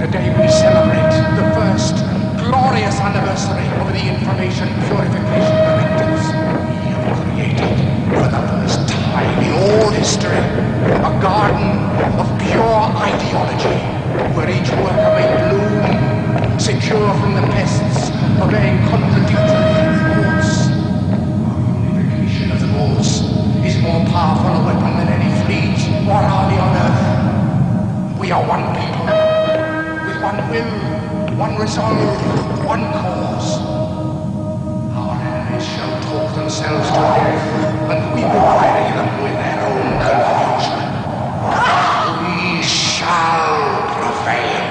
Today we celebrate the first glorious anniversary of the Information Purification Directives. We have created, for the first time in all history, a garden of pure ideology, where each worker may bloom, secure from the pests, obeying contradictory reports. Our unification of the rules is more powerful a weapon than any fleet or army on Earth. We are one people, with one will, one resolve, one cause. Our enemies shall talk themselves to death, and we will bury them with their own confusion. We shall prevail.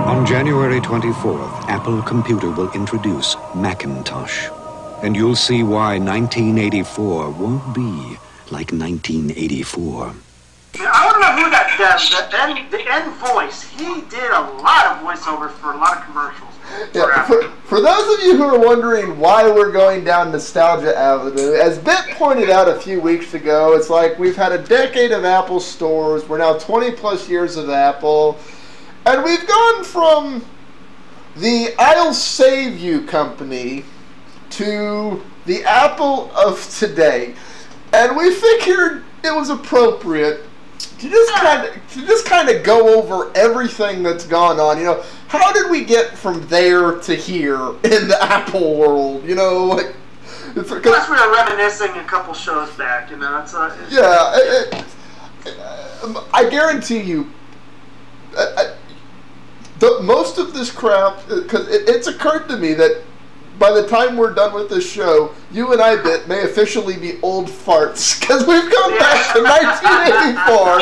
On January 24th, Apple Computer will introduce Macintosh. And you'll see why 1984 won't be like 1984. I want to know who the end voice. He did a lot of voiceovers for a lot of commercials. Yeah, for those of you who are wondering why we're going down Nostalgia Avenue, as Bit pointed out a few weeks ago, it's like we've had a decade of Apple stores. We're now 20 plus years of Apple. And we've gone from the I'll Save You company to the Apple of today. And we figured it was appropriate to just kind of go over everything that's gone on. You know, how did we get from there to here in the Apple world? You know, like, plus we were reminiscing a couple shows back. You know, I guarantee you, most of this crap, because it's occurred to me that by the time we're done with this show, you and I, Bit, may officially be old farts, because we've gone back to 1984.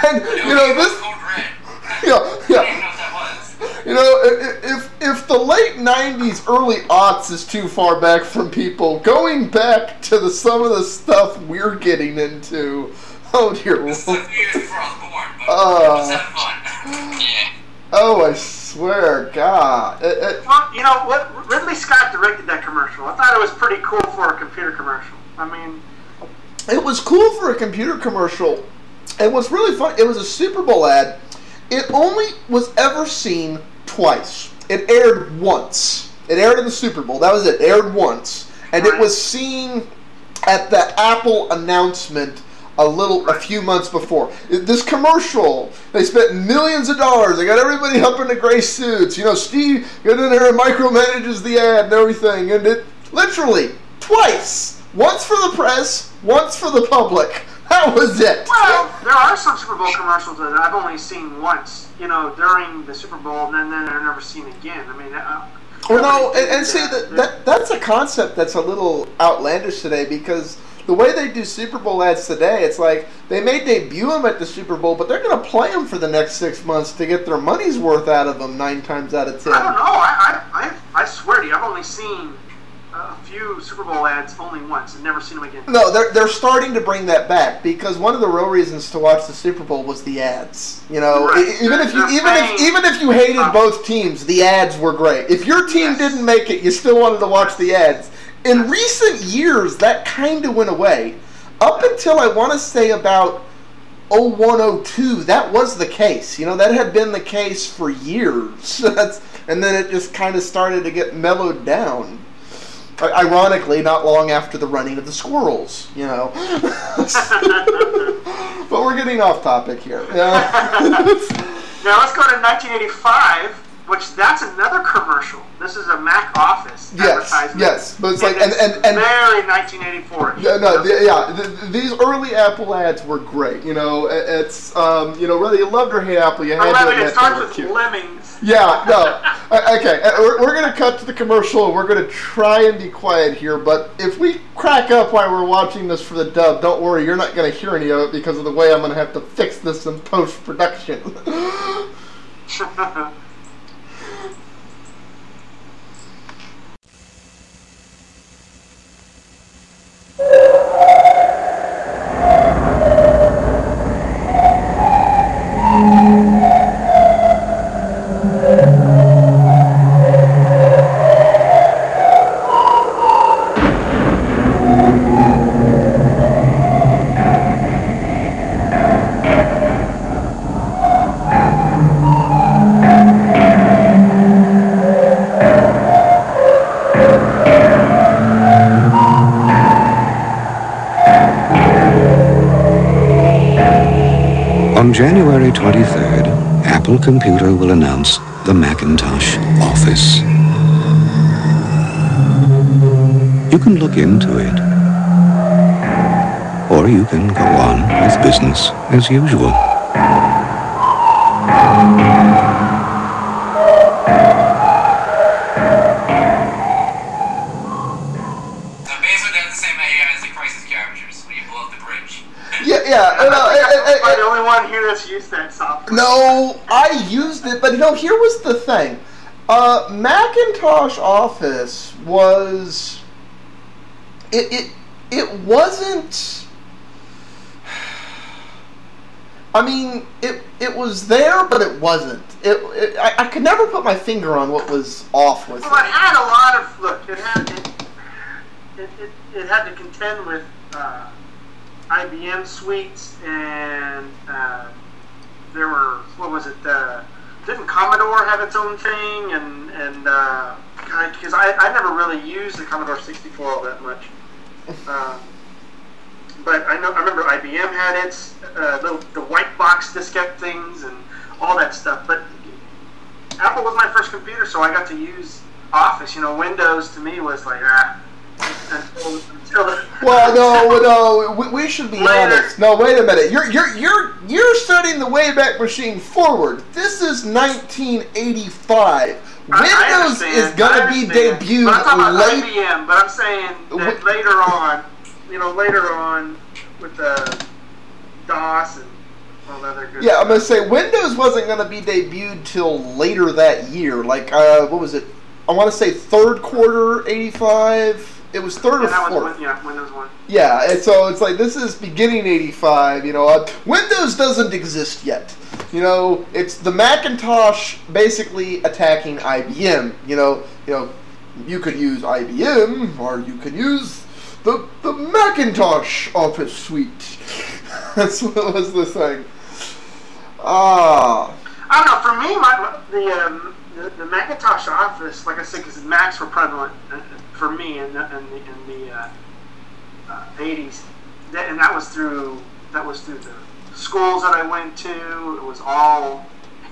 And, you know, this... You know, if the late 90s, early aughts is too far back from people, going back to some of the stuff we're getting into... Oh, dear Lord. This is a few years before I was born, but it was fun. Yeah. Oh, I swear, God. Well, you know what? Ridley Scott directed that commercial. I thought it was pretty cool for a computer commercial. I mean, it was cool for a computer commercial. It was really fun. It was a Super Bowl ad. It only was ever seen twice. It aired once. It aired in the Super Bowl. That was it. It aired once. And it was seen at the Apple announcement a few months before. This commercial, they spent millions of dollars. They got everybody up in the gray suits. You know, Steve got in there and micromanages the ad and everything. And it literally twice. Once for the press, once for the public. That was it. Well, there are some Super Bowl commercials that I've only seen once, you know, during the Super Bowl, and then they're never seen again. I mean, well, no, and see, that's a concept that's a little outlandish today, because the way they do Super Bowl ads today, it's like they may debut them at the Super Bowl, but they're going to play them for the next 6 months to get their money's worth out of them 9 times out of 10. I don't know. I swear to you, I've only seen a few Super Bowl ads only once and never seen them again. No, they're starting to bring that back, because one of the real reasons to watch the Super Bowl was the ads. You know, right. even if you hated both teams, the ads were great. If your team didn't make it, you still wanted to watch the ads. In recent years, that kind of went away. Up until I want to say about 01, 02, that was the case. You know, that had been the case for years. And then it just kind of started to get mellowed down. Ironically, not long after the running of the squirrels, you know. But we're getting off topic here. Now let's go to 1985. Which, that's another commercial. This is a Mac Office advertisement. Yes, but it's like and very 1984. Yeah, these early Apple ads were great. You know, it's you know, whether you loved or hate Apple, you had to admit it starts they were with cute. lemmings. Yeah, no. Okay, we're gonna cut to the commercial, and we're gonna try and be quiet here. But if we crack up while we're watching this for the dub, don't worry, you're not gonna hear any of it because of the way I'm gonna have to fix this in post production. On January 23rd, Apple Computer will announce the Macintosh Office. You can look into it, or you can go on with business as usual. I'm the only one here that's used that software. No, I used it, but no, here was the thing. Macintosh Office was... It wasn't... I mean, it was there, but it wasn't. I could never put my finger on what was off with it. Well, it had a lot of... Look, it had to contend with... IBM suites, and there were, what was it, didn't Commodore have its own thing, and because I never really used the Commodore 64 all that much, but I remember IBM had its, the white box diskette things, and all that stuff, but Apple was my first computer, so I got to use Office. Windows to me was like, well, no, we should be honest. No, wait a minute. You're setting the Wayback Machine forward. This is 1985. Windows is gonna be debuted I'm talking about IBM, but I'm saying that later on with the DOS and all that other good. Yeah, I'm gonna say Windows wasn't gonna be debuted till later that year. Like, what was it? I want to say third quarter '85. It was third or fourth. Windows 1. Yeah, and so it's like this is beginning '85. Windows doesn't exist yet. It's the Macintosh basically attacking IBM. You could use IBM or you could use the Macintosh Office suite. That's what was the thing. I don't know. For me, the Macintosh Office, like I said, because Macs were prevalent for me in the 80s, and that was through the schools that I went to. It was all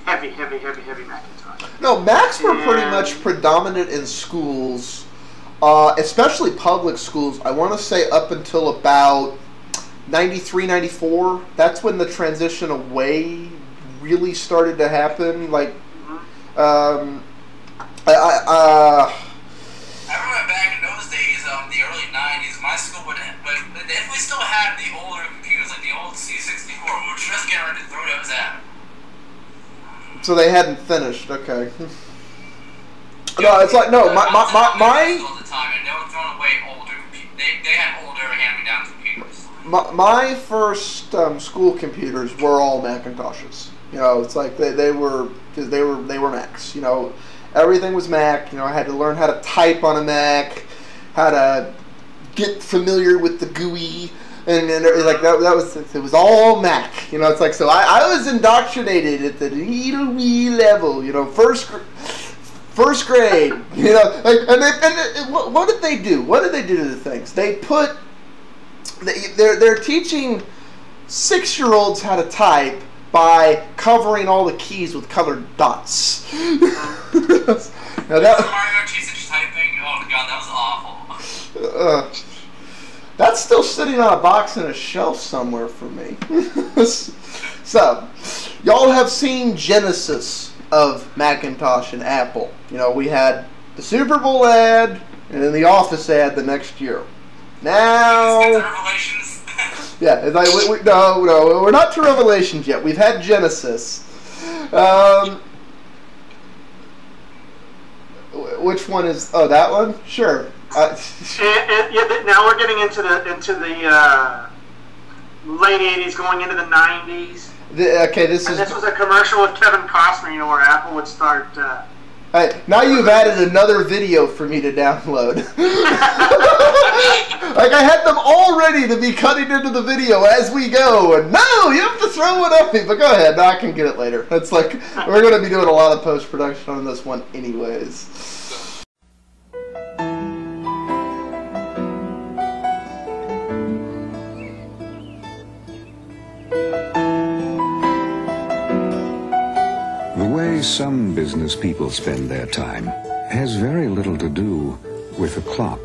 heavy Macintosh. No, Macs were pretty much predominant in schools, especially public schools. I want to say up until about 93, 94. That's when the transition away really started to happen. Like. I remember back in those days, the early 90s, my school would have, but if we still had the older computers, like the old C64, we were just getting ready to throw those out. So they hadn't finished, okay. No, it's like, no, my... All the time, and they were throwing away older, they had older hand-me-down computers. My first school computers were all Macintoshes. It's like they were Macs. Everything was Mac. I had to learn how to type on a Mac, how to get familiar with the GUI, and like that was all Mac. It's like, so I was indoctrinated at the little wee level. First grade. Like, and what did they do? What did they do to the things? They're teaching 6-year-olds how to type by covering all the keys with colored dots. Now Mario Teach typing. Oh god, that was awful. That's still sitting on a box in a shelf somewhere for me. So, y'all have seen Genesis of Macintosh and Apple. We had the Super Bowl ad and then the Office ad the next year. Now. Yeah, it's like, no, we're not to Revelations yet. We've had Genesis. Which one is? Oh, that one? Sure. Now we're getting into the late '80s, going into the '90s. This was a commercial with Kevin Costner, where Apple would start. Now you've added another video for me to download. Like I had them all ready to be cutting into the video as we go, and no, you have to throw it at me. But go ahead, I can get it later. It's like we're going to be doing a lot of post-production on this one anyways. way some business people spend their time has very little to do with a clock.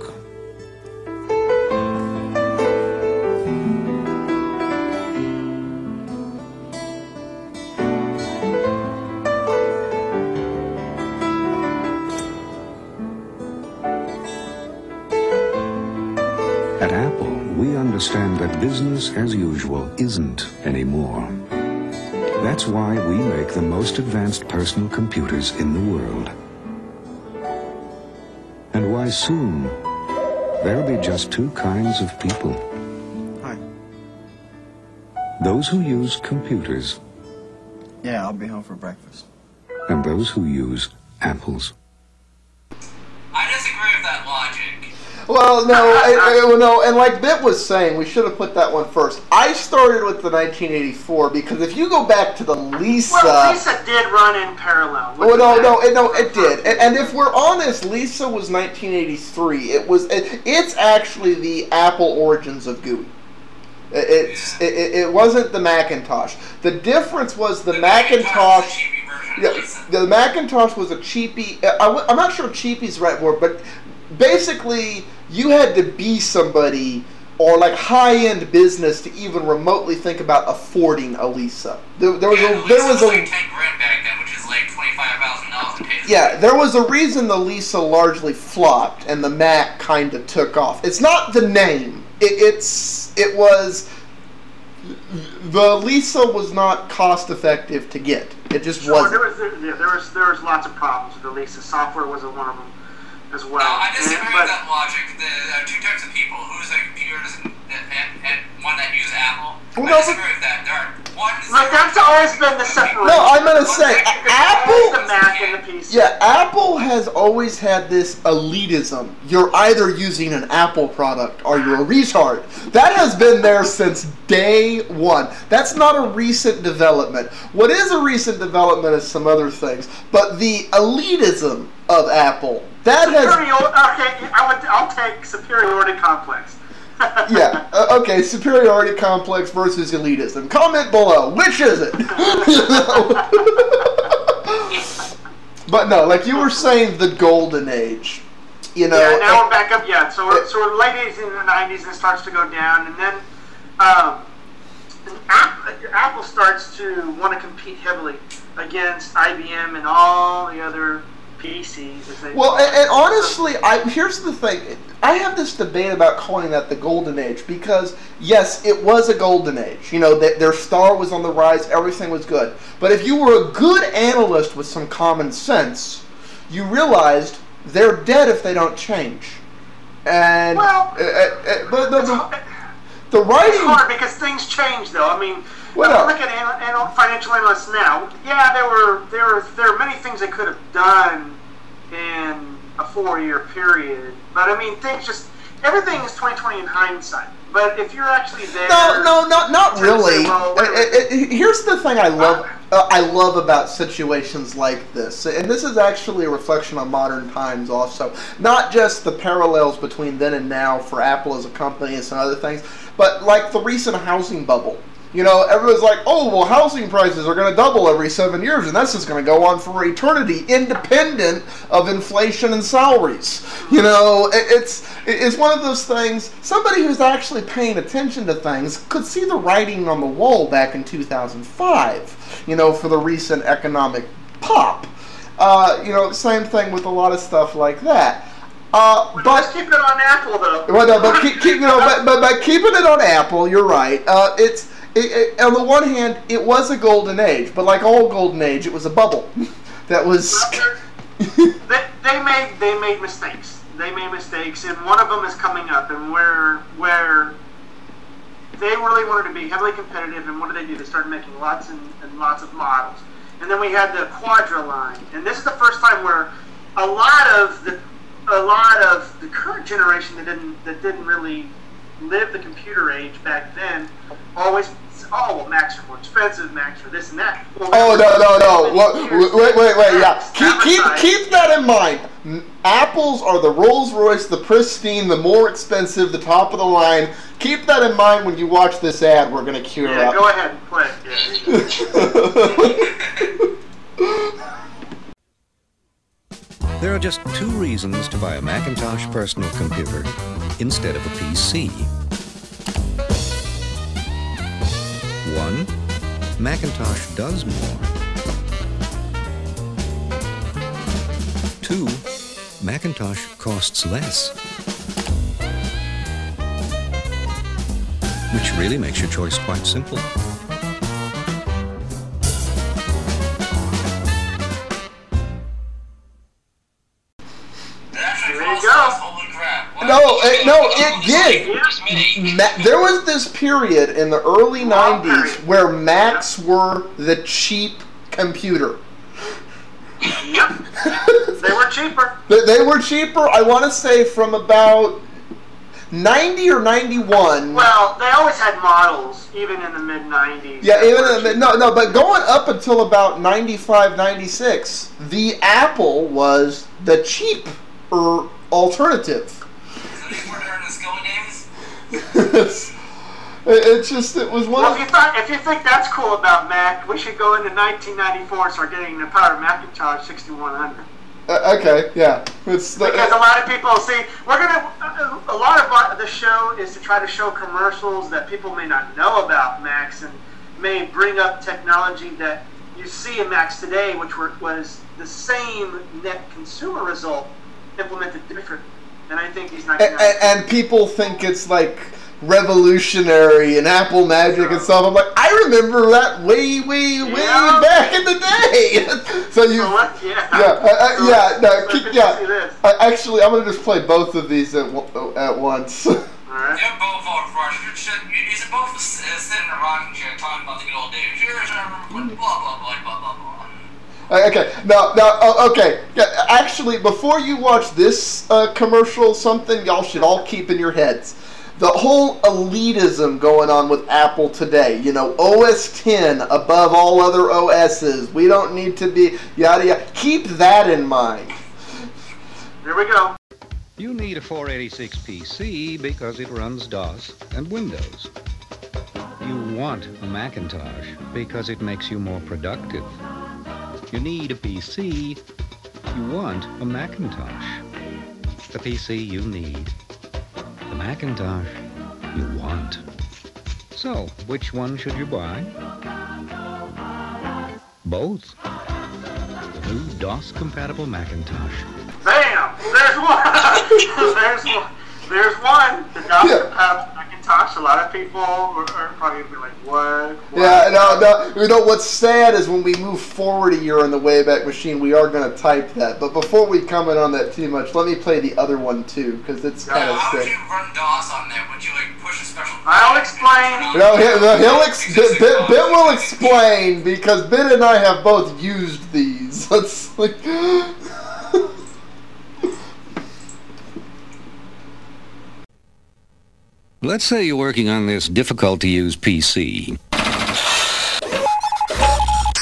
At Apple, we understand that business as usual isn't anymore. That's why we make the most advanced personal computers in the world. And why soon there'll be just two kinds of people. Hi. Those who use computers Yeah, I'll be home for breakfast. and those who use apples. I disagree with that logic. Well, no, and like Bit was saying, we should have put that one first. I started with the 1984 because if you go back to the Lisa... Well, Lisa did run in parallel. Well, no, it did. And if we're honest, Lisa was 1983. It's actually the Apple origins of GUI. It wasn't the Macintosh. The difference was the Macintosh... Yeah, the Macintosh was a cheapie. I'm not sure cheapie's the right word, but basically you had to be somebody or like high-end business to even remotely think about affording a Lisa. There was like 10 a grand back then, which is like $25,000 to pay. yeah, there was a reason the Lisa largely flopped and the Mac kind of took off. It's not the name. It was the Lisa was not cost effective to get. It just wasn't. There was lots of problems with the Lisa. Software wasn't one of them as well. No, I disagree with that logic. There are two types of people: who's a computers and one that use Apple. Well, I disagree with that. There are one. Like that's always been the separation. No, I'm gonna say Apple. The Mac and the PC. Yeah, Apple has always had this elitism. You're either using an Apple product or you're a retard. That has been there since day one. That's not a recent development. What is a recent development is some other things. But the elitism of Apple, that has... Okay, I'll take superiority complex. Yeah, okay, superiority complex versus elitism. Comment below, which is it? But no, like you were saying, the golden age. You know, yeah, now we're back up. Yeah, so we're late 80s and the 90s, and it starts to go down, and then Apple starts to want to compete heavily against IBM and all the other PCs. Well, and honestly, here's the thing. I have this debate about calling that the golden age because, yes, it was a golden age. You know, their star was on the rise, everything was good. But if you were a good analyst with some common sense, you realized they're dead if they don't change. And but the writing... It's hard because things change, though. I mean, look at financial analysts now. Yeah, there are many things they could have done in a 4-year period. But I mean, everything is 20/20 in hindsight. But if you're actually there, not really. Say, well, here's the thing I love about situations like this, and this is actually a reflection on modern times also. Not just the parallels between then and now for Apple as a company and some other things, but like the recent housing bubble. You know, everyone's like, oh, well, housing prices are going to double every 7 years, and that's just going to go on for eternity, independent of inflation and salaries. You know, it's one of those things, somebody who's actually paying attention to things could see the writing on the wall back in 2005, you know, for the recent economic pop. You know, same thing with a lot of stuff like that. But let's keep it on Apple, though. Well, no, but but keeping it on Apple, you're right. On the one hand, it was a golden age, but like all golden age, it was a bubble. That was. They made mistakes. They made mistakes, and one of them is coming up, and where they really wanted to be heavily competitive, and what did they do? They started making lots and lots of models, and then we had the Quadra line, and this is the first time where a lot of the current generation that didn't really live the computer age back then always. Oh, well, Macs are more expensive. Macs are this and that. Well, no. Wait. Yeah, keep that in mind. Apples are the Rolls Royce, the pristine, the more expensive, the top of the line. Keep that in mind when you watch this ad. We're gonna cue it up. Go ahead and play it. Yeah. are just two reasons to buy a Macintosh personal computer instead of a PC. One, Macintosh does more. Two, Macintosh costs less. Which really makes your choice quite simple. No, it did. There was this period in the early 90s where Macs were the cheap computer. Yep. They were cheaper. They were cheaper, I want to say, from about 90 or 91. Well, they always had models, even in the mid-90s. Yeah, but going up until about 95, 96, the Apple was the cheaper alternative. It was one. Well, if you think that's cool about Mac, we should go into 1994 and start getting the Power Macintosh 6100. Okay, yeah. Because a lot of people see a lot of the show is to try to show commercials that people may not know about Macs and may bring up technology that you see in Macs today, which was the same net consumer result implemented differently. And I think he's not. And people think it's like revolutionary and Apple magic and stuff. I'm like, I remember that way back in the day. Actually, I'm gonna just play both of these at once. All right. Yeah, both are fresh. You should both sit in a rocking chair talking about the good old days. Here's blah blah blah blah blah blah. Okay, okay. Actually, before you watch this commercial, something y'all should all keep in your heads. The whole elitism going on with Apple today. You know, OS 10 above all other OSs. We don't need to be yada yada. Keep that in mind. Here we go. You need a 486 PC because it runs DOS and Windows. You want a Macintosh because it makes you more productive. You need a PC, you want a Macintosh. The PC you need, the Macintosh you want. So, which one should you buy? Both. The new DOS-compatible Macintosh. Bam! There's one! There's one! The DOS-compatible Macintosh. A lot of people are probably going to be like, what? Yeah, no. You know, what's sad is when we move forward a year in the Wayback Machine, we are going to type that. But before we comment on that too much, let me play the other one too, because it's kind of sick. How would you run DOS on there? Would you push a special... I'll explain. No, Ben will explain, because Ben and I have both used these. It's like... Let's say you're working on this difficult-to-use PC.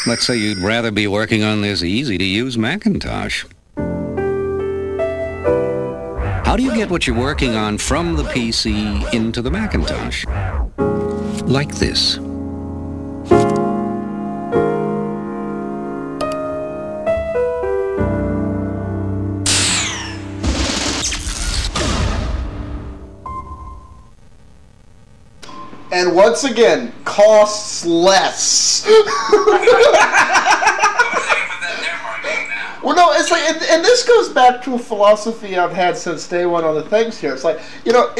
Let's say you'd rather be working on this easy-to-use Macintosh. How do you get what you're working on from the PC into the Macintosh? Like this. And once again, costs less. Well, no, it's like, and this goes back to a philosophy I've had since day one on the things here. It's like, you know,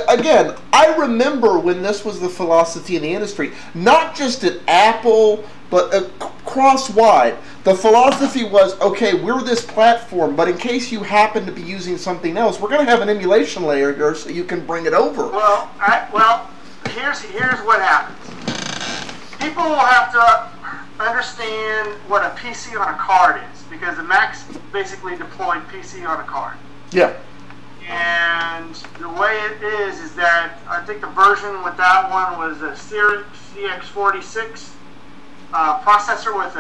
again, I remember when this was the philosophy in the industry, not just at Apple, but cross-wide. The philosophy was, okay, we're this platform, but in case you happen to be using something else, we're going to have an emulation layer here so you can bring it over. Well, here's what happens. People will have to understand what a PC on a card is, because the Macs basically deployed PC on a card. Yeah. And the way it is that I think the version with that one was a CX46 processor with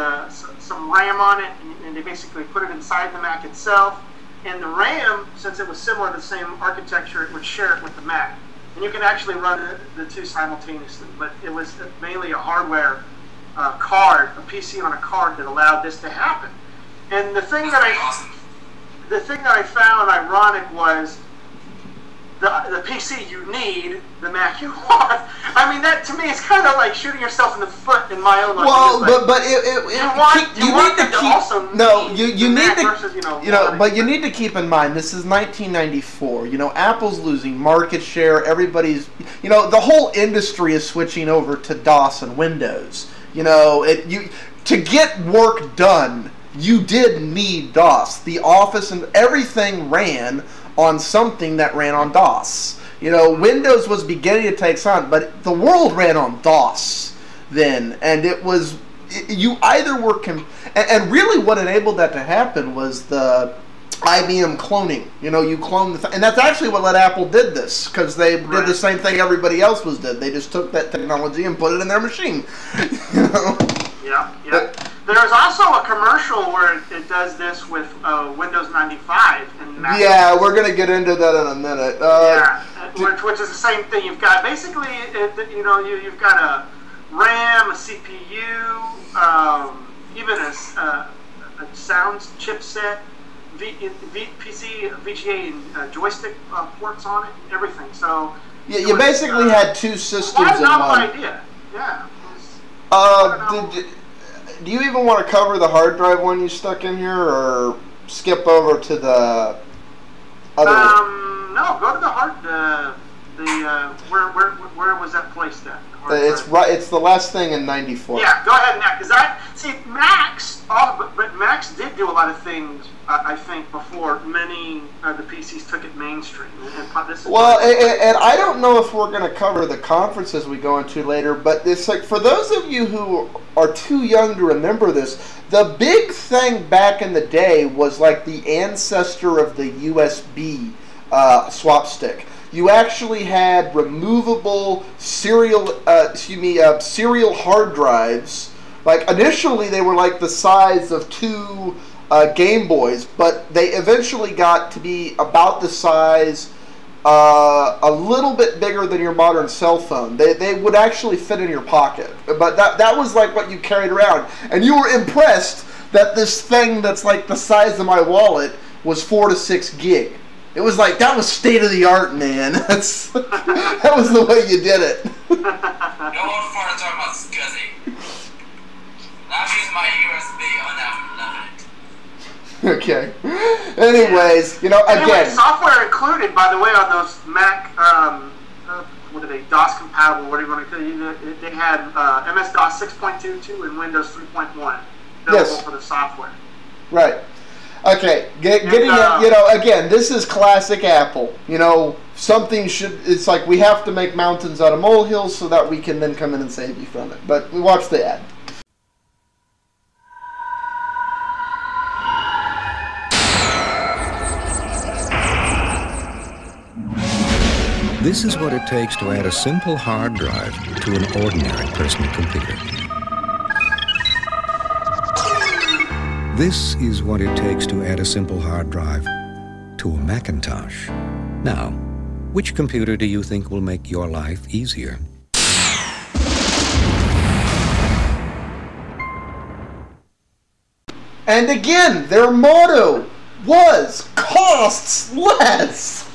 some RAM on it, and they basically put it inside the Mac itself. And the RAM, since it was similar to the same architecture, it would share it with the Mac. And you can actually run the two simultaneously, but it was mainly a hardware card, a PC on a card that allowed this to happen. And the thing that the thing that I found ironic was the PC you need, the Mac you want. I mean, that to me is kind of like shooting yourself in the foot in my own life. Well, like, but you need to keep in mind this is 1994. You know, Apple's losing market share. Everybody's, you know, the whole industry is switching over to DOS and Windows. You know, to get work done, you did need DOS. The Office and everything ran on something that ran on DOS. You know, Windows was beginning to take on, but the world ran on DOS then, and it was, you either were, and really what enabled that to happen was the IBM cloning. You know, you clone and that's actually what let Apple did this, because they did the same thing everybody else did. They just took that technology and put it in their machine. You know? Yeah. There's also a commercial where it does this with Windows 95 and Mac. Yeah, we're going to get into that in a minute. Which is the same thing. You've got basically, you know, you've got a RAM, a CPU, even a sound chipset, PC, VGA, and joystick ports on it, and everything. So you basically had two systems in one. What a novel idea! Yeah. Do you even want to cover the hard drive one you stuck in here, or skip over to the other? No, go to the where was that placed at? It's right. It's the last thing in '94. Yeah, go ahead, Mac. Because Macs. But Macs did do a lot of things. I think before many of the PCs took it mainstream. And I don't know if we're going to cover the conferences we go into later, but it's like, for those of you who are too young to remember this, the big thing back in the day was like the ancestor of the USB swap stick. You actually had removable serial hard drives. Like, initially they were like the size of two Game Boys, but they eventually got to be about the size, a little bit bigger than your modern cell phone. They would actually fit in your pocket. But that was like what you carried around. And you were impressed that this thing that's like the size of my wallet was 4 to 6 gig. It was like, that was state of the art, man. That was the way you did it. No one far to talk about SCSI. I'm using my USB on that. Okay. Anyways, you know, again, software included, by the way, on those Mac, what are they, DOS compatible, what do you want to call it? They had MS-DOS 6.22 and Windows 3.1 available for the software. Right. Okay, getting you know, again, this is classic Apple. You know, it's like we have to make mountains out of molehills so that we can then come in and save you from it. But we watch the ad. This is what it takes to add a simple hard drive to an ordinary personal computer. This is what it takes to add a simple hard drive to a Macintosh. Now, which computer do you think will make your life easier? And again, their motto was costs less.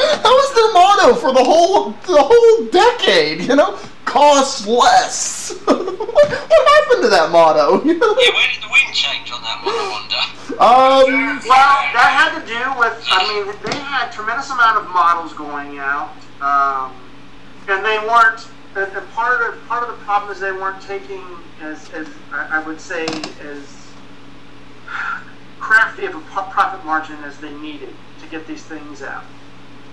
That was their motto for the whole decade, you know? Costs less. What happened to that motto? You know? Yeah, where did the wind change on that one, I wonder? Well, that had to do with, I mean, they had a tremendous amount of models going out, and they weren't, and part of the problem is they weren't taking as I would say, as crafty of a profit margin as they needed to get these things out.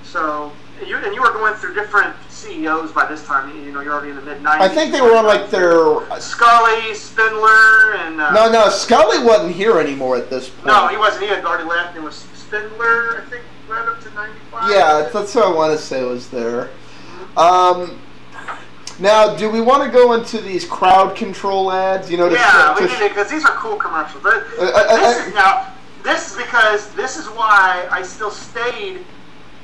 So, you were going through different CEOs by this time. You know, you're already in the mid-90s. I think they were on like their Scully, Spindler, and no, Scully wasn't here anymore at this point. No, he wasn't. He had already left. It was Spindler, I think, right up to 95. Yeah, that's what I want to say was there. Now, do we want to go into these crowd control ads? You know, we need it because these are cool commercials. This is why I still stayed.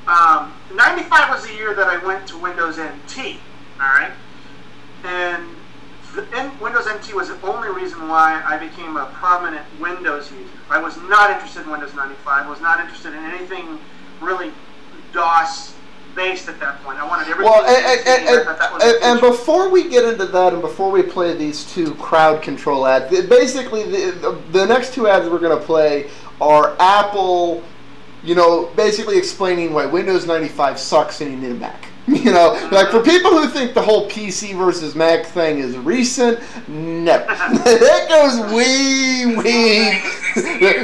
95 was the year that I went to Windows NT, all right? And Windows NT was the only reason why I became a permanent Windows user. I was not interested in Windows 95. I was not interested in anything really DOS based at that point. I wanted everything. Well, and before we get into that, and before we play these two crowd control ads, basically the next two ads we're going to play are Apple, basically explaining why Windows 95 sucks and you need a Mac. Like for people who think the whole PC versus Mac thing is recent, no, that goes way.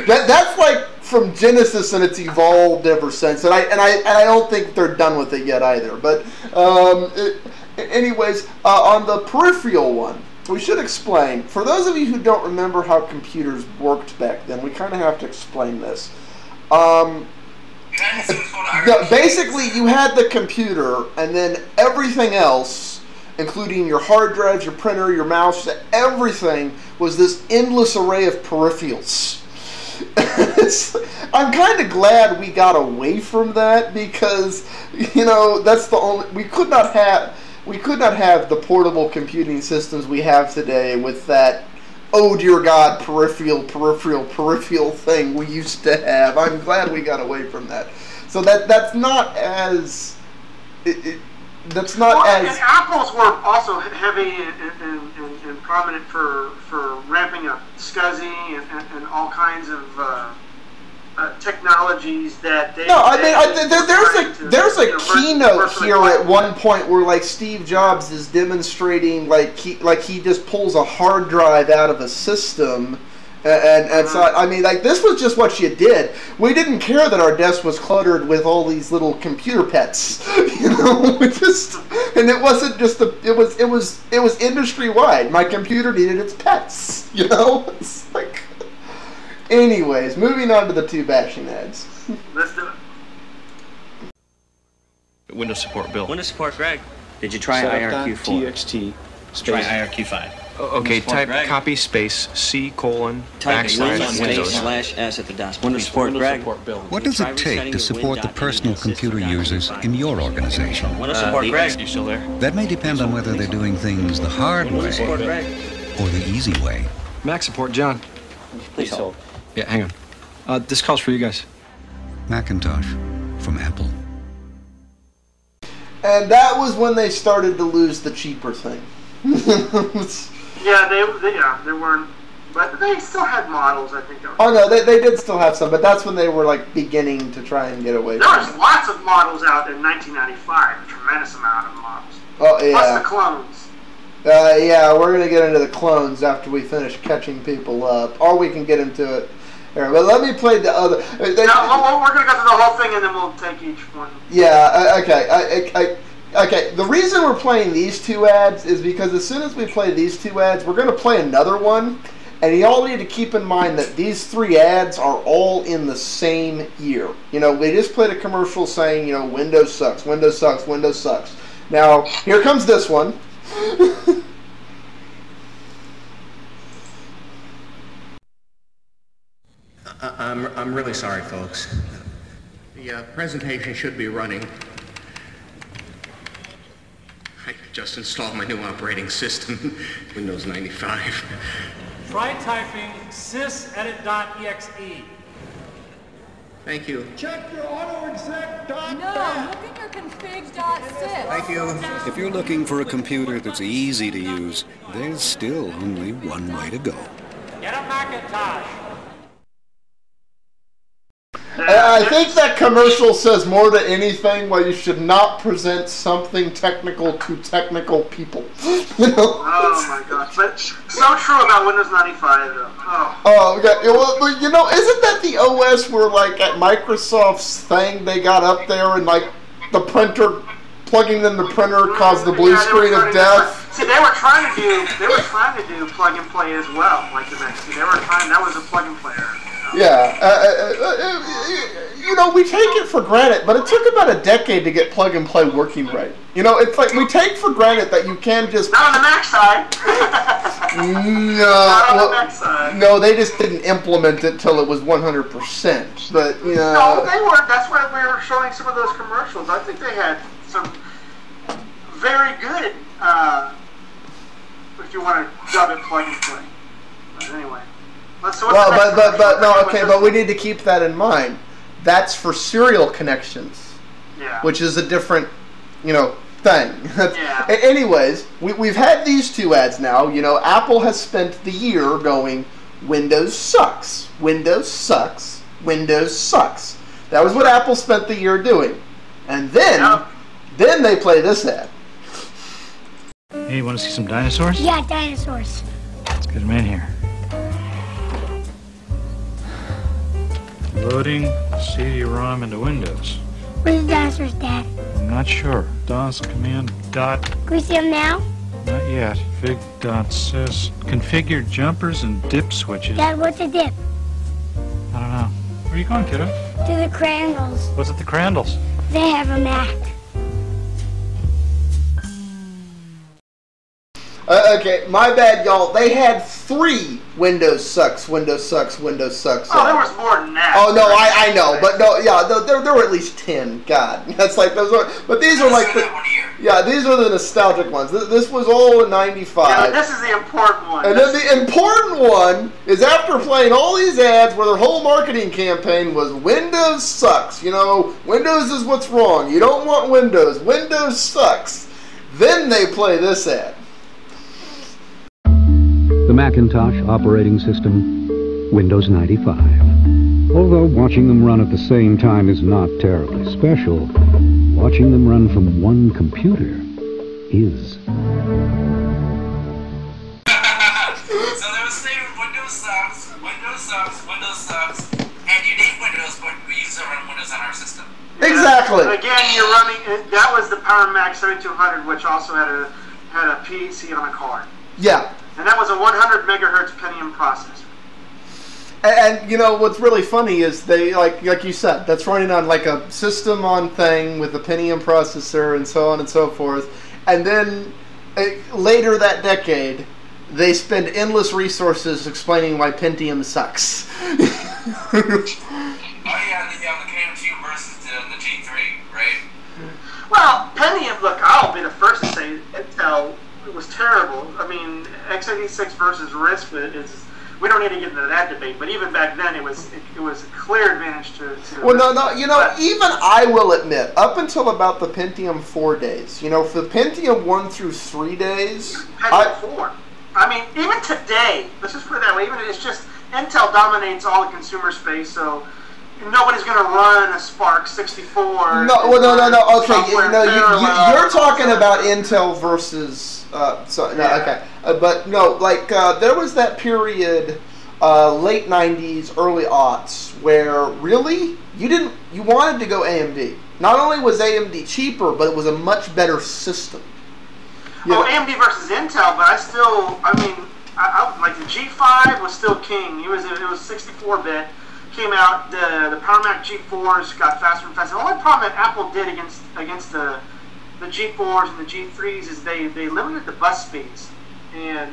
That's like from Genesis, and it's evolved ever since. And I don't think they're done with it yet either. But anyways, on the peripheral one, we should explain. For those of you who don't remember how computers worked back then, we kind of have to explain this. Basically, you had the computer, and then everything else, including your hard drives, your printer, your mouse, everything was this endless array of peripherals. I'm kind of glad we got away from that, because that's the only we could not have the portable computing systems we have today with that, oh dear God, peripheral thing we used to have. I'm glad we got away from that. So that's not as that's not as. And Apples were also heavy and prominent for ramping up SCSI and all kinds of technologies that they. No, there's a keynote here at one point where like Steve Jobs is demonstrating like he just pulls a hard drive out of a system. And so, I mean, like, this was just what you did. We didn't care that our desk was cluttered with all these little computer pets, and it wasn't just it was industry wide. My computer needed its pets, It's like, anyways, moving on to the two bashing ads. Let's do it. Windows support Bill. Windows support Greg. Did you try IRQ4? TXT Try IRQ5. Okay, type Greg. copy space C:/ Type / Windows. /S at the desk. Windows support Greg. What does it take to support the personal computer users in your organization? Windows support Greg. You still there? That may depend on whether they're doing things the hard way Windows support Greg. or the easy way. Mac support John. Please hold. Yeah, hang on. This call's for you guys. Macintosh from Apple. And that was when they started to lose the cheaper thing. Yeah, they weren't, but they still had models, I think. Oh no, they did still have some, but that's when they were like beginning to try and get away There from was it. lots of models out in 1995, a tremendous amount of models. Oh yeah. Plus the clones. Yeah, we're gonna get into the clones after we finish catching people up, or we can get into it here. But let me play the other. No, we're gonna go through the whole thing and then we'll take each one. Yeah. Okay. Okay, the reason we're playing these two ads is because as soon as we play these two ads, we're going to play another one, and you all need to keep in mind that these three ads are all in the same year. We just played a commercial saying, Windows sucks, Windows sucks, Windows sucks. Now, here comes this one. I'm really sorry, folks. The presentation should be running. I just installed my new operating system, Windows 95. Try typing sysedit.exe. Thank you. Check your autoexec. No, look at your config.sys. Thank you. If you're looking for a computer that's easy to use, there's still only one way to go. Get a Macintosh. I think that commercial says more than anything why you should not present something technical to technical people. Oh my gosh, but so true about Windows 95 though. Oh, okay. Well, isn't that the OS where like at Microsoft's thing they got up there and like the printer, plugging in the printer caused the blue screen of death? See, they were trying to do plug and play as well, like the next. That was a plug and play. Yeah, we take it for granted, but it took about a decade to get plug and play working right. It's like we take for granted that you can just. Not on the Mac side. Not on the Mac side. No, they just didn't implement it till it was 100%. But no, they weren't. That's why we were showing some of those commercials. I think they had some very good if you want to dub it plug and play. But anyway. But we need to keep that in mind. That's for serial connections, which is a different, thing. Yeah. Anyways, we've had these two ads now. Apple has spent the year going, Windows sucks, Windows sucks, Windows sucks. That was what Apple spent the year doing, and then they play this ad. Hey, you want to see some dinosaurs? Yeah, dinosaurs. Let's get them in here. Loading CD-ROM into Windows. Where's the dinosaurs, Dad? I'm not sure. DOS command dot. Can we see them now? Not yet. Fig.sys. Configure jumpers and dip switches. Dad, what's a dip? I don't know. Where are you going, kiddo? To the Crandalls. What's at the Crandalls? They have a Mac. Okay, my bad, y'all. They had 3 Windows sucks, Windows sucks, Windows sucks. Oh, there was more than that. Oh no, I know, but no, yeah, there were at least 10. God, that's like those are. But these are like these are the nostalgic ones. This was all in '95. Yeah, this is the important one. And then the important one is after playing all these ads where their whole marketing campaign was Windows sucks. Windows is what's wrong. You don't want Windows. Windows sucks. Then they play this ad. The Macintosh operating system, Windows 95. Although watching them run at the same time is not terribly special, watching them run from one computer is. So they were saying Windows sucks, Windows sucks, and you need Windows, but we used to run Windows on our system. Exactly. Again, you're running. That was the Power Mac 7200, which also had a PC on a card. Yeah. And that was a 100 megahertz Pentium processor. And what's really funny is they like you said, that's running on like a system on thing with a Pentium processor and so on and so forth. And then later that decade, they spend endless resources explaining why Pentium sucks. Oh yeah, the KMT versus the G3, right? Well, Pentium. Look, I'll be the first to say Intel. It was terrible. I mean, x86 versus RISC is. We don't need to get into that debate, but even back then, it was a clear advantage to well, no. Even I will admit, up until about the Pentium 4 days, for the Pentium 1 through 3 days, Pentium 4. I mean, even today, let's just put it that way. Even it's just Intel dominates all the consumer space, so. Nobody's going to run a Spark 64. No. Okay, you're talking about Intel versus. Okay, but no, there was that period, late '90s, early aughts, where really you wanted to go AMD. Not only was AMD cheaper, but it was a much better system. AMD versus Intel, but I like the G5 was still king. It was 64-bit. Came out, the Power Mac G4s got faster and faster. The only problem that Apple did against the G4s and the G3s is they limited the bus speeds and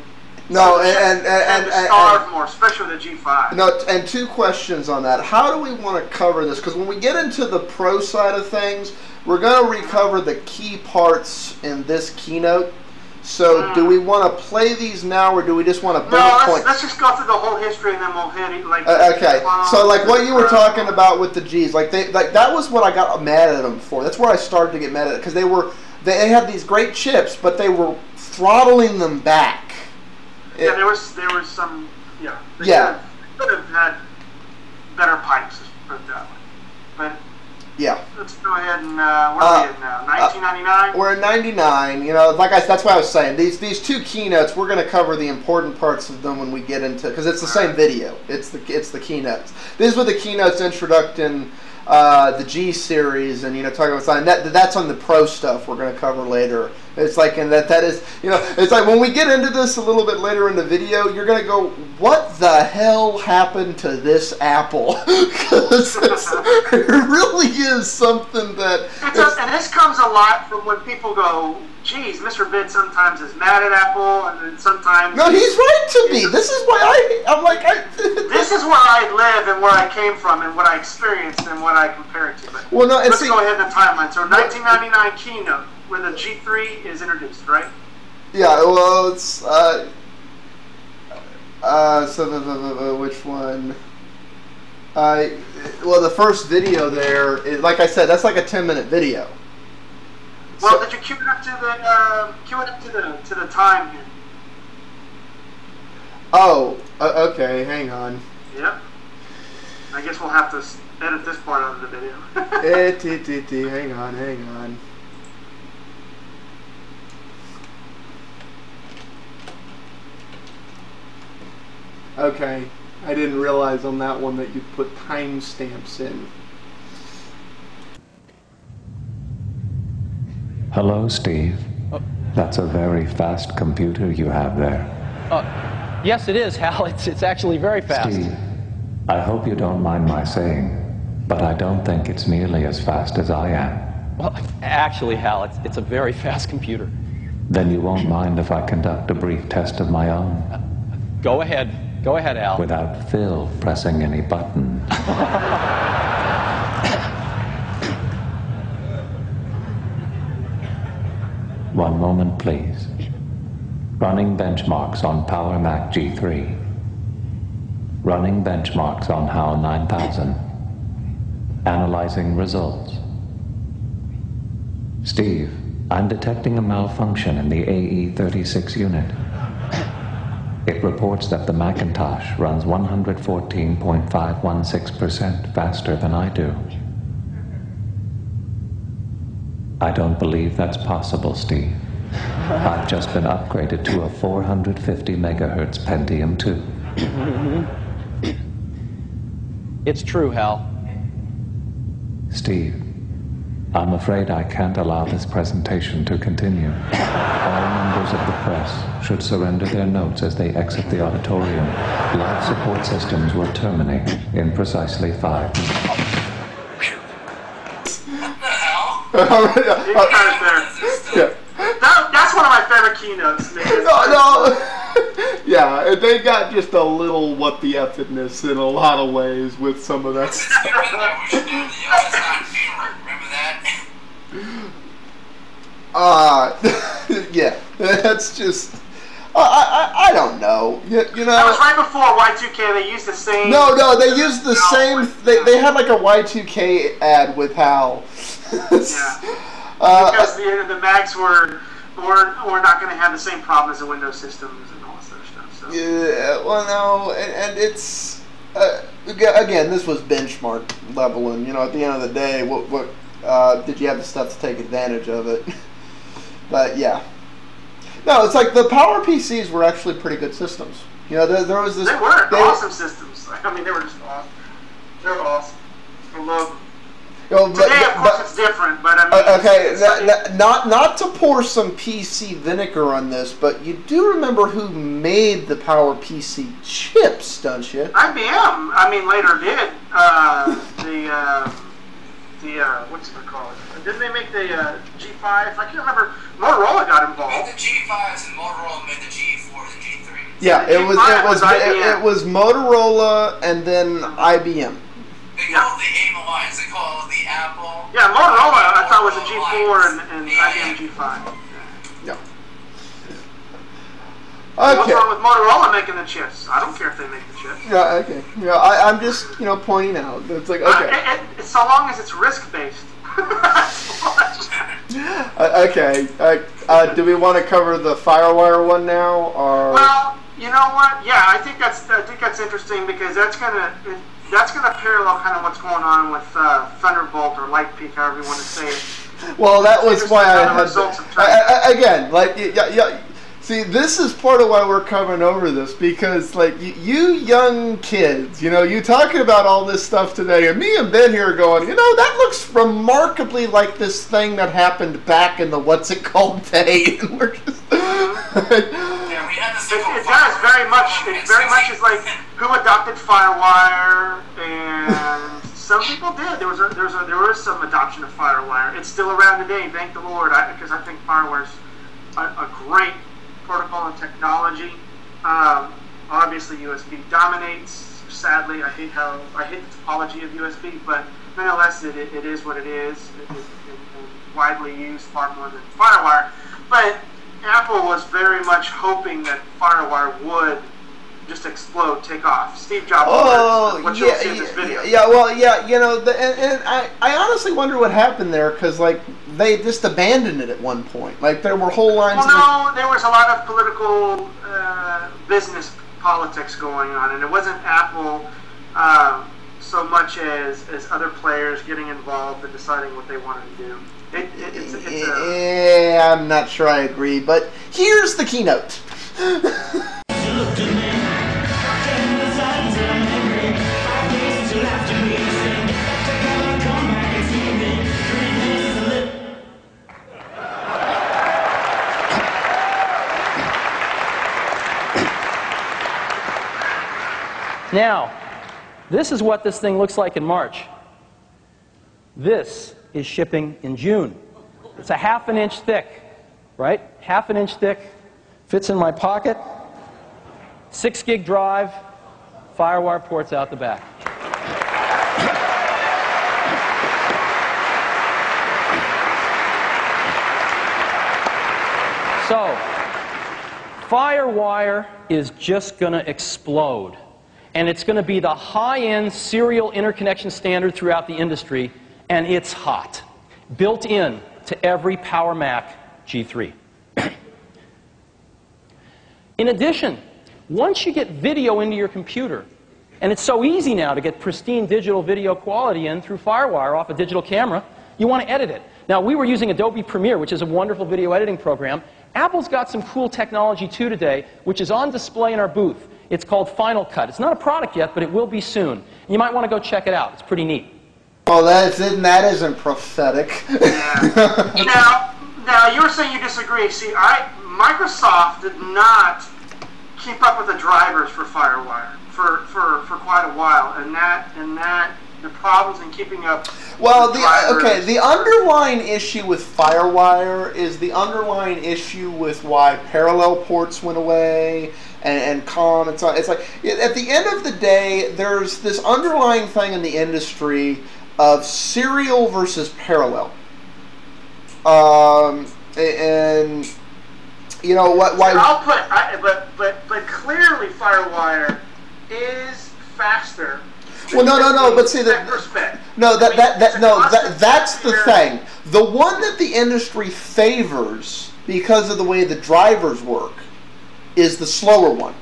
starved more, especially the G5. No, and 2 questions on that. How do we want to cover this? Because when we get into the pro side of things, we're going to recover the key parts in this keynote. So, do we want to play these now, or do we just want to bullet point? Let's just go through the whole history, and then we'll hit it. Okay. So, what you were talking about with the G's, that was what I got mad at them for. That's where I started to get mad at it, because they had these great chips, but they were throttling them back. Yeah, there was some. Yeah. They could have had better pipes, put it that way. But. Yeah. Let's go ahead and where are we in now? 1999. We're in '99. That's why I was saying these 2 keynotes. We're going to cover the important parts of them when we get into, because it's the same video. It's the keynotes. These were the keynotes introducing the G series, and talking about something that's on the pro stuff. We're going to cover later. It's like, and that is, it's like when we get into this a little bit later in the video, you're going to go, what the hell happened to this Apple? Because it really is something that... And this comes a lot from when people go, geez, Mr. Bid sometimes is mad at Apple, and then sometimes... No, he's right to be. This is why I'm like... This is where I live and where I came from and what I experienced and what I compare it to. But let's go ahead in the timeline. So 1999 keynote, where the G3 is introduced, right? Yeah, well, it's so which one? Well, the first video there, like I said, that's like a 10-minute video. Well, So, did you cue it up to the time here? oh, okay, hang on. Yep. I guess we'll have to edit this part out of the video. Hang on. Okay, I didn't realize on that one that you put timestamps in. Hello, Steve. That's a very fast computer you have there. Yes, it is, Hal. It's actually very fast. Steve, I hope you don't mind my saying, but I don't think it's nearly as fast as I am. Well, actually, Hal, it's a very fast computer. Then you won't mind if I conduct a brief test of my own? Go ahead, Al. Without Phil pressing any button. One moment, please. Running benchmarks on Power Mac G3. Running benchmarks on HAL 9000. Analyzing results. Steve, I'm detecting a malfunction in the AE36 unit. It reports that the Macintosh runs 114.516% faster than I do. I don't believe that's possible, Steve. I've just been upgraded to a 450 megahertz Pentium 2. It's true, Hal. Steve, I'm afraid I can't allow this presentation to continue. All members of the press should surrender their notes as they exit the auditorium. Life support systems will terminate in precisely 5 minutes. That's one of my favorite keynotes. No. Yeah, they got just a little what the F-ness in a lot of ways with some of that stuff. Yeah, that's just. I don't know. You know. That was right before Y2K. They used the same. No, they used the same. They had like a Y2K ad with HAL. Yeah. Because the Macs were not going to have the same problem as the Windows systems and all this other stuff. So. Yeah. Well, no, and it's again, this was benchmark level, and at the end of the day, what did you have the stuff to take advantage of it? But yeah. No, it's like the Power PCs were actually pretty good systems. There was this. They were awesome systems. I mean, they were just awesome. They were awesome. I love them. Today, of course, it's different, but I mean. Okay, not to pour some PC vinegar on this, but you do remember who made the Power PC chips, don't you? IBM. I mean, later did what's it called? Didn't they make the G5? I can't remember. Motorola got involved. Made the G5s and Motorola made the G4s and G3s. Yeah, it was Motorola and then IBM. They call it the AIM Alliance. They call it the Apple. Yeah, Motorola I thought was a G4 and IBM G5. Yeah. Okay. What's wrong with Motorola making the chips? I don't care if they make the chips. Yeah, okay. Yeah, I'm just, pointing out. It's like, okay. So long as it's risk-based. Okay. Do we want to cover the FireWire one now, or? Well, you know what? Yeah, I think that's interesting because that's gonna parallel kind of what's going on with Thunderbolt or Lightpeak, however you want to say it. Well, that was why I had again, like, yeah. See, this is part of why we're covering over this, because, like, you young kids, you talking about all this stuff today, and me and Ben here are going, that looks remarkably like this thing that happened back in the what's-it-called day, and we're just... Yeah, we had this it does, very much. It very much is like who adopted FireWire, and some people did. There was some adoption of FireWire. It's still around today, thank the Lord, because I think FireWire's a great protocol and technology. Obviously, USB dominates. Sadly, I hate the topology of USB, but nonetheless, it is what it is. It's widely used far more than FireWire. But Apple was very much hoping that FireWire would just explode, take off. Steve Jobs. What you'll see in this video. You know, and I honestly wonder what happened there, because like they just abandoned it at one point. Like there were whole lines. Well, no, there was a lot of political, business politics going on, and it wasn't Apple so much as other players getting involved and deciding what they wanted to do. I'm not sure I agree, but here's the keynote. Now, this is what this thing looks like in March. This is shipping in June. It's a 1/2 inch thick, right? 1/2 inch thick, fits in my pocket, 6 gig drive, FireWire ports out the back. So, FireWire is just going to explode. And it's going to be the high-end serial interconnection standard throughout the industry, and it's hot. Built in to every Power Mac G3. In addition, once you get video into your computer, and it's so easy now to get pristine digital video quality in through FireWire off a digital camera, you want to edit it. Now, we were using Adobe Premiere, which is a wonderful video editing program. Apple's got some cool technology, too, today, which is on display in our booth. It's called Final Cut. It's not a product yet, but it will be soon. You might want to go check it out. It's pretty neat. Well, that isn't prophetic. Yeah. Now, you were saying you disagree. See, Microsoft did not keep up with the drivers for FireWire for quite a while, and that the problems in keeping up. Well, the underlying issue with FireWire is the underlying issue with why parallel ports went away. And COM, it's like at the end of the day, there's this underlying thing in the industry of serial versus parallel, and you know what? Why? But clearly, FireWire is faster. Well, no. But see that's the thing. The one that the industry favors because of the way the drivers work is the slower one,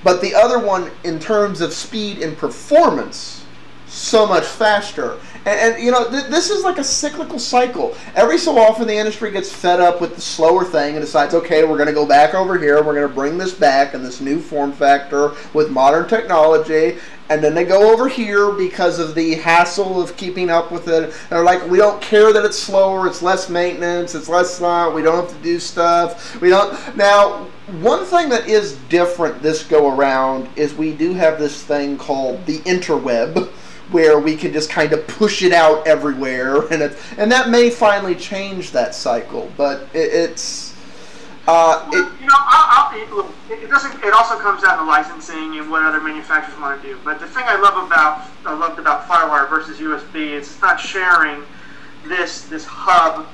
but the other one, in terms of speed and performance, so much faster. And you know, this is like a cyclical cycle. Every so often, the industry gets fed up with the slower thing and decides, okay, we're going to go back over here. We're going to bring this back in this new form factor with modern technology. And then they go over here because of the hassle of keeping up with it. They're like, we don't care that it's slower. It's less maintenance. It's less. We don't have to do stuff. We don't now. One thing that is different this go around is we do have this thing called the interweb, where we can just kind of push it out everywhere, and that may finally change that cycle. But it also comes down to licensing and what other manufacturers want to do. But the thing I loved about FireWire versus USB is it's not sharing this hub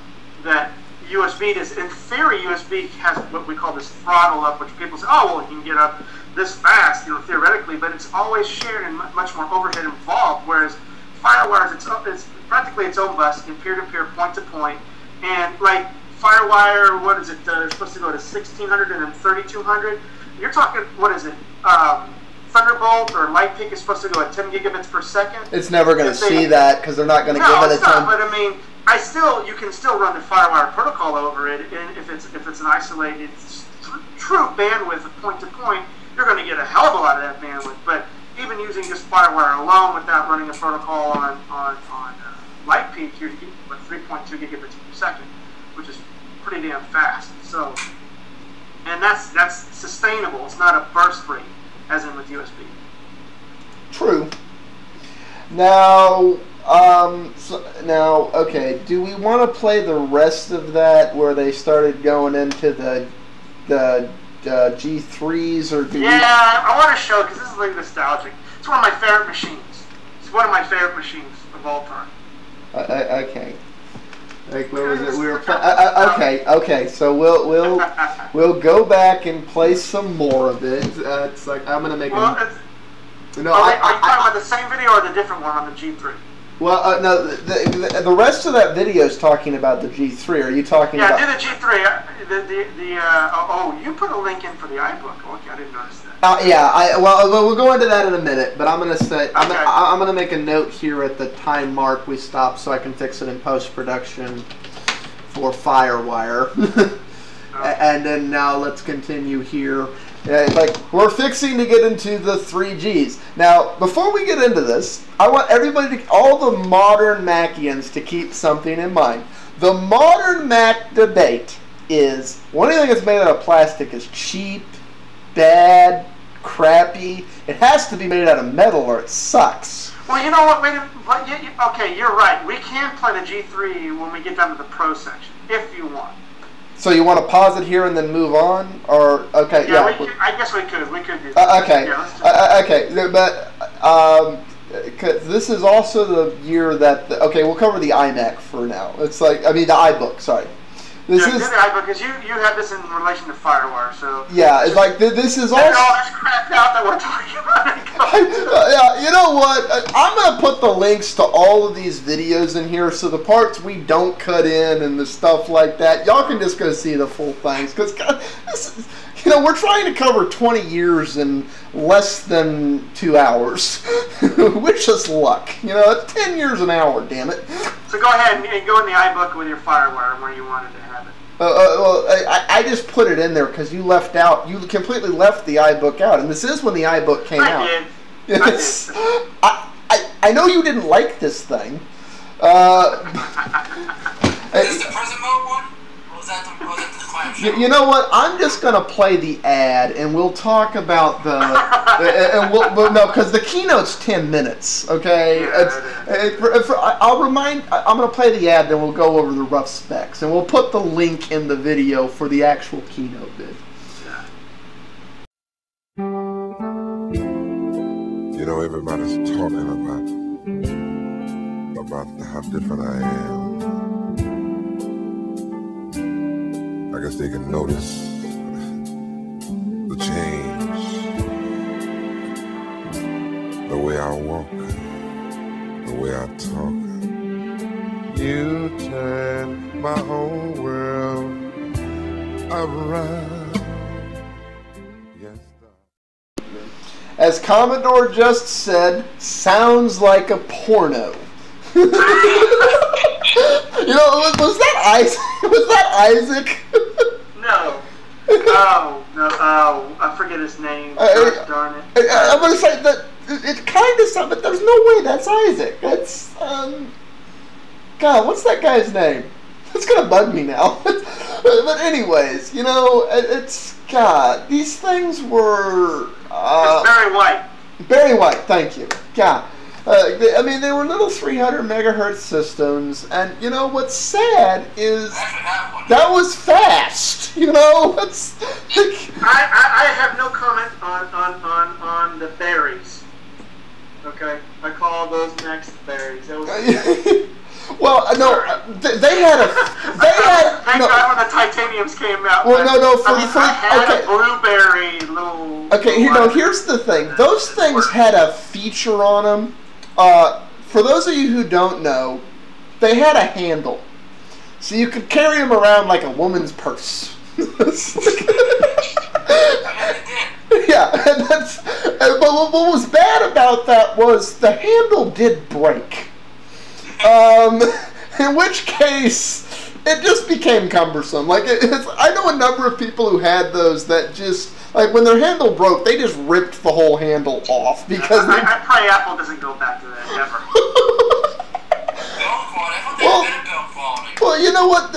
that USB does. In theory, USB has what we call this throttle up, which people say, oh, well, you can get up this fast, theoretically, but it's always shared and much more overhead involved, whereas FireWire it's practically its own bus, in peer-to-peer, point-to-point, and like FireWire, what is it, it's supposed to go to 1600 and then 3200, you're talking, what is it, Thunderbolt or Lightpeak is supposed to go at 10 gigabits per second. It's never going to see that, because they're not going to give it a 10. No, but I mean, you can still run the FireWire protocol over it, and if it's an isolated, true bandwidth of point-to-point, you're going to get a hell of a lot of that bandwidth. But even using just FireWire alone without running a protocol on Lightpeak, you're getting 3.2 gigabits per second, which is pretty damn fast. So, and that's sustainable. It's not a burst rate, as in with USB. True. Now, okay. Do we want to play the rest of that where they started going into the G3s, or do I want to show, because this is like nostalgic. It's one of my favorite machines. It's one of my favorite machines of all time. Okay. Like where was it? We were okay. So we'll go back and play some more of it. It's like I'm gonna make. Well, are you talking about the same video or the different one on the G3? Well, no. The rest of that video is talking about the G3. Are you talking about? Yeah, do the G3. You put a link in for the iBook. Okay, I didn't notice that. We'll go into that in a minute. But I'm gonna say I'm gonna make a note here at the time mark we stop so I can fix it in post production for Firewire. And then now let's continue here. We're fixing to get into the 3Gs. Now, before we get into this, I want everybody, all the modern Macians, to keep something in mind. The modern Mac debate is, anything that's made out of plastic is cheap, bad, crappy. It has to be made out of metal or it sucks. Well, you know what? Okay, you're right. We can play the G3 when we get down to the Pro section, if you want. So you want to pause it here and then move on, or okay? Yeah, I guess we could. We could do that. Okay. But cause this is also the year that we'll cover the iMac for now. It's the iBook. Sorry. This is the iBook because you have this in relation to Firewire, so yeah, it's like this is also all this crap out that we're talking about. You know what? I'm gonna put the links to all of these videos in here, so the parts we don't cut in and the stuff like that, y'all can just go see the full things. Because we're trying to cover 20 years in less than 2 hours, which is luck. It's 10 years an hour, damn it. So go ahead and go in the iBook with your Firewire where you wanted to have it. I just put it in there because you completely left the iBook out, and this is when the iBook came out. I did. I know you didn't like this thing. Is this the prison mode one? Or was that the clamshell? You know what? I'm just gonna play the ad, and we'll talk about the. Because the keynote's 10 minutes. Okay. Yeah, I'm gonna play the ad, then we'll go over the rough specs, and we'll put the link in the video for the actual keynote bit. Everybody's talking about how different I am. I guess they can notice the change, the way I walk, the way I talk. You turn my whole world around. As Commodore just said, sounds like a porno. Was that Isaac? Was that Isaac? No. Oh, I forget his name. Gosh darn it. I'm going to say that it kind of sounds, but there's no way that's Isaac. That's, God, what's that guy's name? It's going to bug me now. But anyways, it's, God, these things were... it's Barry White. Barry White, thank you. Yeah. They were little 300 megahertz systems, and what's sad is that was fast. It's I have no comment on the berries. Okay, I call those next berries. That was well, no, they had a. Thank God when the titaniums came out. Well, I had a blueberry little. Okay, here's the thing. Those things had a feature on them. For those of you who don't know, they had a handle, so you could carry them around like a woman's purse. Yeah, but what was bad about that was the handle did break. In which case, it just became cumbersome. I know a number of people who had those that just, when their handle broke, they just ripped the whole handle off because. I pray Apple doesn't go back to that ever. Well, you know what?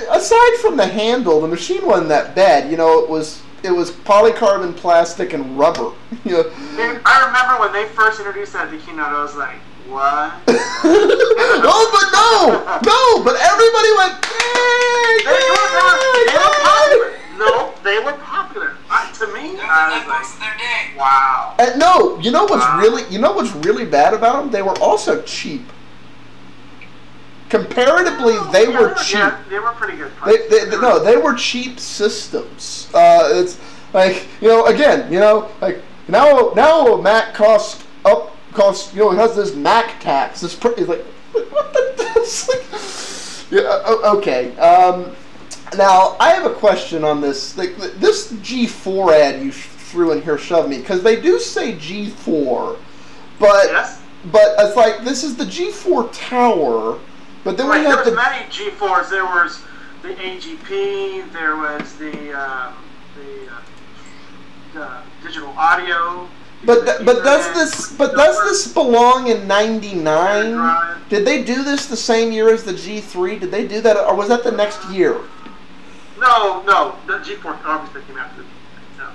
Aside from the handle, the machine wasn't that bad. It was polycarbon plastic and rubber. I remember when they first introduced that at the keynote, I was like, what? But everybody went, yay! They were popular. No, they were popular. To me, I was like, wow. No, you know what's really bad about them? They were also cheap. comparatively, they were cheap. Yeah, they were pretty good. They were cheap systems. It's like, again, like now a Mac costs, it has this Mac tax. It's like, what the? It's like, yeah, okay. Now I have a question on this. Like this G4 ad you threw in here, shoved me, because they do say G4, but it's like this is the G4 tower. But then we have many G4s. There was the AGP. There was the digital audio. But does this belong in '99? Did they do this the same year as the G3? Did they do that, or was that the next year? No. The G4 obviously came after. No.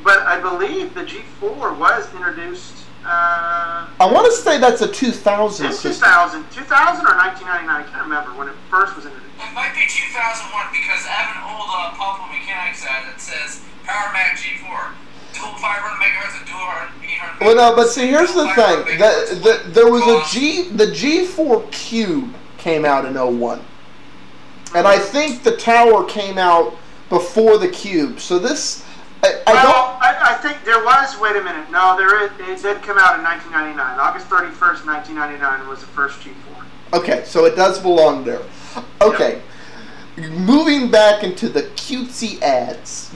But I believe the G4 was introduced. I want to say that's a 2000 system. 2000 or 1999. I can't remember when it first was introduced. It might be 2001 because I have an old Pablo Mechanics ad that says Power Mac G4. Dual 500 megahertz and dual 800 megahertz. Well, no, but see, here's the thing. There was the G4 Cube came out in 01. And I think the tower came out before the Cube. So this... I think there was. Wait a minute. No, it did come out in 1999. August 31st, 1999 was the first G4. Okay, so it does belong there. Okay, moving back into the cutesy ads.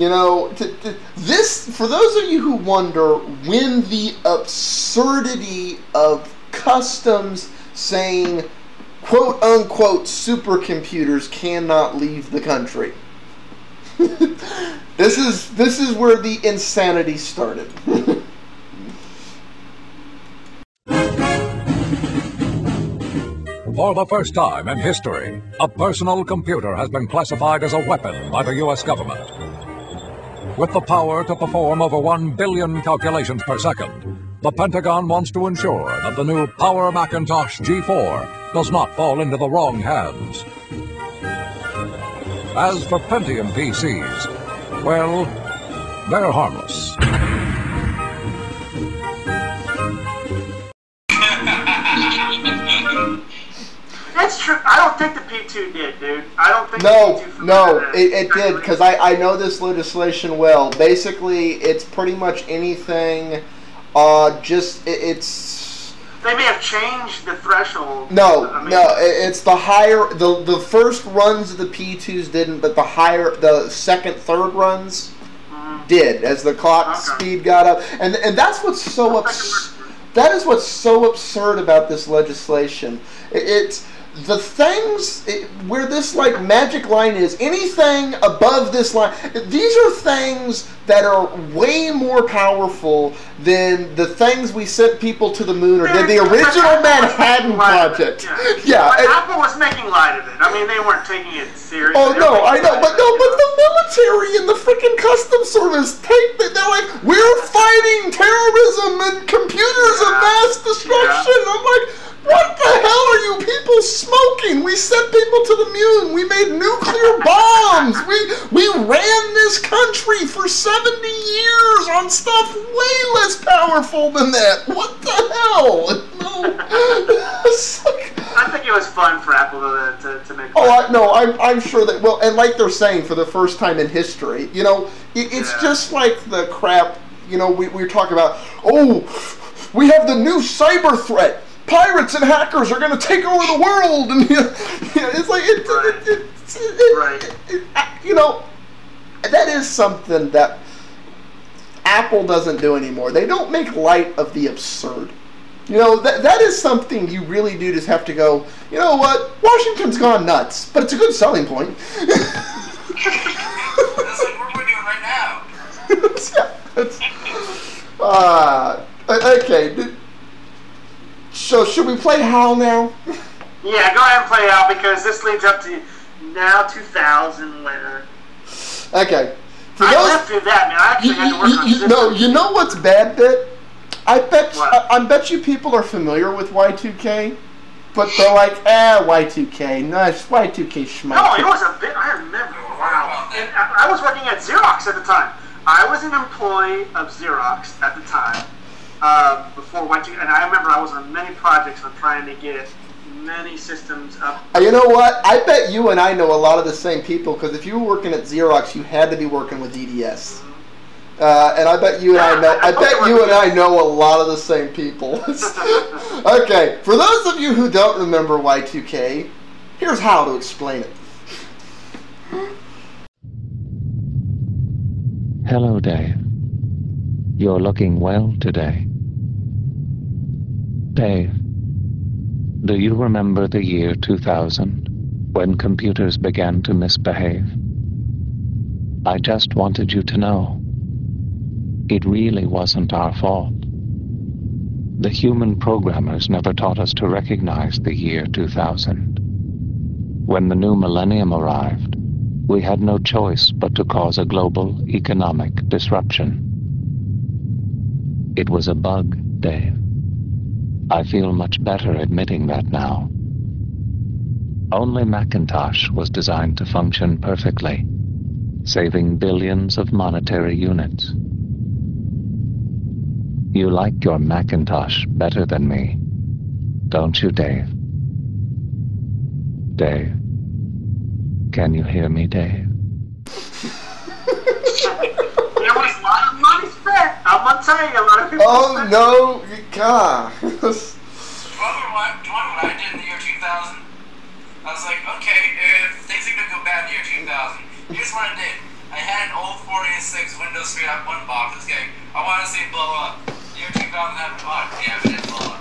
This, for those of you who wonder when the absurdity of customs saying "quote unquote" supercomputers cannot leave the country. This is where the insanity started. For the first time in history, a personal computer has been classified as a weapon by the U.S. government. With the power to perform over 1 billion calculations per second, the Pentagon wants to ensure that the new Power Macintosh G4 does not fall into the wrong hands. As for Pentium PCs, well, they're harmless. That's true. I don't think the P2 did, dude. I don't think the P2 it did, because I know this legislation well. Basically, it's pretty much anything, it's... They may have changed the threshold. It's the higher... The first runs of the P2s didn't, but the second, third runs did, as the clock speed got up. And that's what's so that is what's so absurd about this legislation. It's the things where this like magic line is, anything above this line, these are things that are way more powerful than the things we sent people to the moon or did the original Manhattan Project. Yeah. Apple was making light of it. I mean, they weren't taking it seriously. Oh no, I know, but the military and the freaking customs service they're like, we're fighting terrorism and computers of mass destruction. I'm like, what the hell are you people smoking? We sent people to the moon. We made nuclear bombs. We ran this country for 70 years on stuff way less powerful than that. What the hell? No. I think it was fun for Apple to make. I'm sure that. Well, and like they're saying, for the first time in history, it's just like the crap. We were talking about. Oh, we have the new cyber threat. Pirates and hackers are going to take over the world, and it's like that is something that Apple doesn't do anymore. They don't make light of the absurd. That is something you really do just have to go. You know what? Washington's gone nuts, but it's a good selling point. That's like what we're doing right now. Okay. So, should we play HAL now? Yeah, go ahead and play HAL, because this leads up to now 2000, where... Okay. I lived through that, man. I actually had to work on systems. You know what's bad, Bit? I bet you people are familiar with Y2K, but they're like, Y2K, nice, Y2K schmuck. No, it was a bit, I remember, wow. And I was working at Xerox at the time. I was an employee of Xerox at the time. Before Y2K, and I remember I was on many projects on trying to get many systems up. You know what? I bet you and I know a lot of the same people, because if you were working at Xerox, you had to be working with EDS. And I bet you and I know. I bet you and I know a lot of the same people. Okay, for those of you who don't remember Y2K, here's how to explain it. Hello, Dave. You're looking well today. Dave, do you remember the year 2000, when computers began to misbehave? I just wanted you to know, it really wasn't our fault. The human programmers never taught us to recognize the year 2000. When the new millennium arrived, we had no choice but to cause a global economic disruption. It was a bug, Dave. I feel much better admitting that now. Only Macintosh was designed to function perfectly, saving billions of monetary units. You like your Macintosh better than me, don't you, Dave? Dave? Can you hear me, Dave? There was a lot of money spent. I'm gonna tell you, a lot of people. Oh no, God. Do you remember what I did in the year 2000? I was like, okay, if things are gonna go bad in the year 2000, here's what I did. I had an old 486 Windows straight up one box. Okay, I want to see it blow up. The year 2000 happened. Oh, damn, it didn't blow up.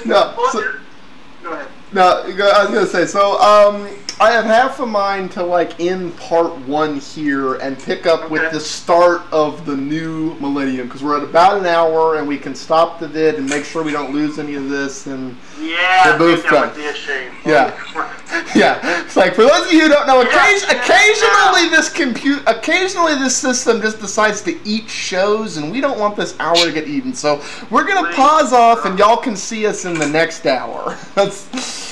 No. Go ahead. No, I was gonna say. So, I have half a mind to like end part 1 here and pick up with the start of the new millennium, because we're at about an hour and we can stop the vid and make sure we don't lose any of this. And yeah, we're both done. Yeah, yeah. It's like, for those of you who don't know, occasionally this system just decides to eat shows, and we don't want this hour to get eaten. So we're gonna pause off, and y'all can see us in the next hour. That's.